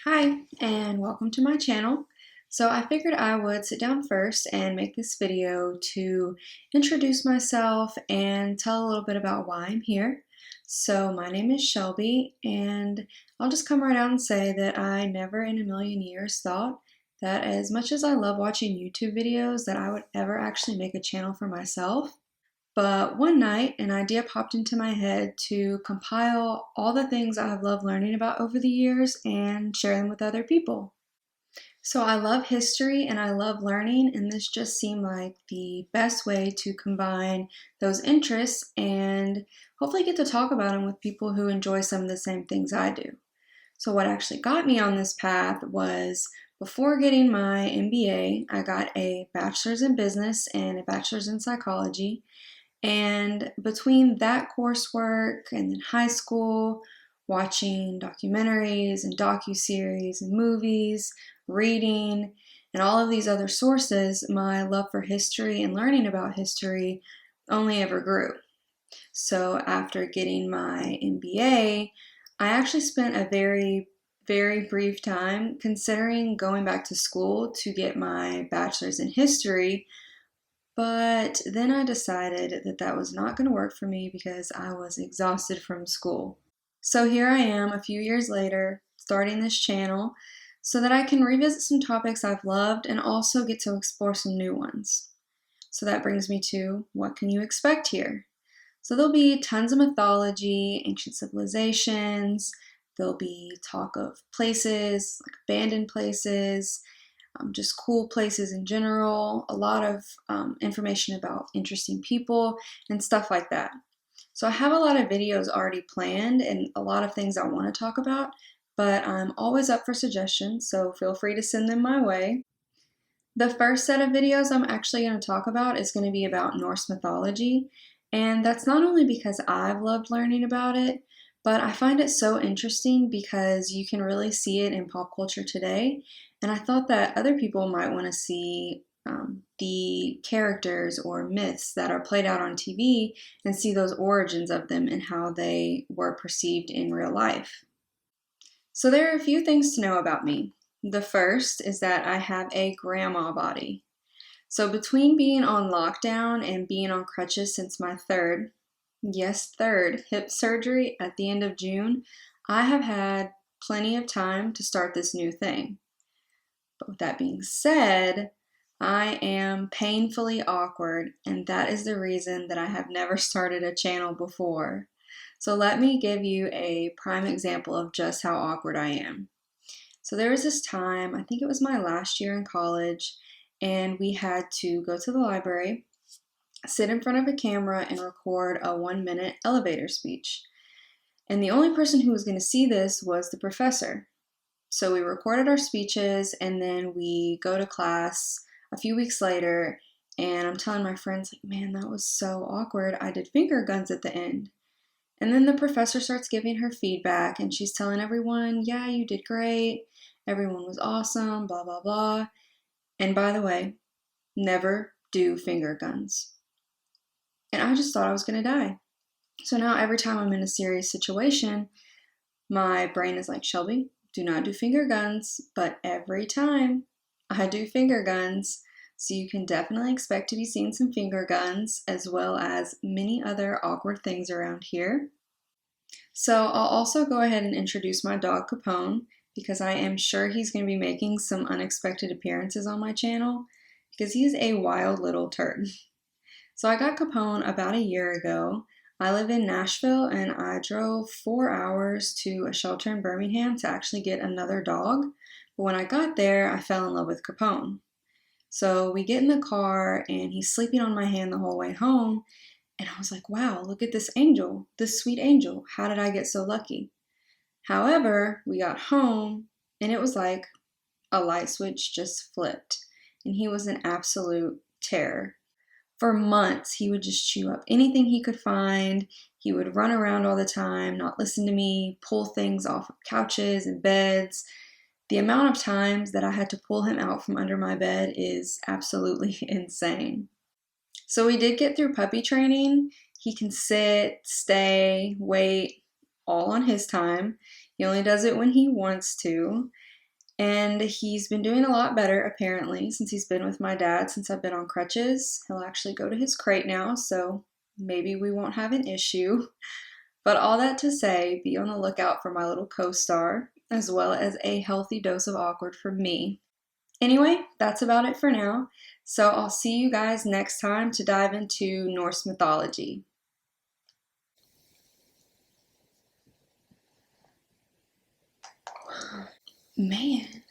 Hi, and welcome to my channel. So I figured I would sit down first and make this video to introduce myself and tell a little bit about why I'm here. So my name is Shelby, and I'll just come right out and say that I never in a million years thought that as much as I love watching YouTube videos that I would ever actually make a channel for myself. But one night, an idea popped into my head to compile all the things I've loved learning about over the years and share them with other people. So I love history and I love learning, and this just seemed like the best way to combine those interests and hopefully get to talk about them with people who enjoy some of the same things I do. So, what actually got me on this path was before getting my MBA, I got a bachelor's in business and a bachelor's in psychology. And between that coursework and then high school, watching documentaries and docuseries and movies, reading, and all of these other sources, my love for history and learning about history only ever grew. So after getting my MBA, I actually spent a very brief time considering going back to school to get my bachelor's in history, but then I decided that that was not going to work for me because I was exhausted from school. So here I am a few years later, starting this channel so that I can revisit some topics I've loved and also get to explore some new ones. So that brings me to what can you expect here? So there'll be tons of mythology, ancient civilizations, there'll be talk of places, like abandoned places, just cool places in general, a lot of information about interesting people and stuff like that. So I have a lot of videos already planned and a lot of things I want to talk about, but I'm always up for suggestions, so feel free to send them my way. The first set of videos I'm actually going to talk about is going to be about Norse mythology, and that's not only because I've loved learning about it, but I find it so interesting because you can really see it in pop culture today, and I thought that other people might want to see the characters or myths that are played out on TV and see those origins of them and how they were perceived in real life. So there are a few things to know about me. The first is that I have a grandma body. So between being on lockdown and being on crutches since my third, yes, third hip surgery at the end of June, I have had plenty of time to start this new thing. But with that being said, I am painfully awkward, and that is the reason that I have never started a channel before. So let me give you a prime example of just how awkward I am. So there was this time, I think it was my last year in college, and we had to go to the library, sit in front of a camera, and record a 1 minute elevator speech. And the only person who was going to see this was the professor. So we recorded our speeches, and then we go to class a few weeks later, and I'm telling my friends, like, man, that was so awkward. I did finger guns at the end. And then the professor starts giving her feedback, and she's telling everyone, yeah, you did great. Everyone was awesome, blah, blah, blah. And by the way, never do finger guns. And I just thought I was going to die. So now every time I'm in a serious situation, my brain is like, Shelby, do not do finger guns. But every time I do finger guns, so you can definitely expect to be seeing some finger guns as well as many other awkward things around here. So I'll also go ahead and introduce my dog Capone because I am sure he's going to be making some unexpected appearances on my channel because he's a wild little turd. So I got Capone about a year ago. I live in Nashville and I drove 4 hours to a shelter in Birmingham to actually get another dog. But when I got there, I fell in love with Capone. So we get in the car and he's sleeping on my hand the whole way home. And I was like, wow, look at this angel, this sweet angel. How did I get so lucky? However, we got home and it was like a light switch just flipped. And he was an absolute terror. For months, he would just chew up anything he could find. He would run around all the time, not listen to me, pull things off of couches and beds. The amount of times that I had to pull him out from under my bed is absolutely insane. So we did get through puppy training. He can sit, stay, wait, all on his time. He only does it when he wants to. And he's been doing a lot better, apparently, since he's been with my dad, since I've been on crutches. He'll actually go to his crate now, so maybe we won't have an issue. But all that to say, be on the lookout for my little co-star, as well as a healthy dose of awkward from me. Anyway, that's about it for now. So I'll see you guys next time to dive into Norse mythology. Man.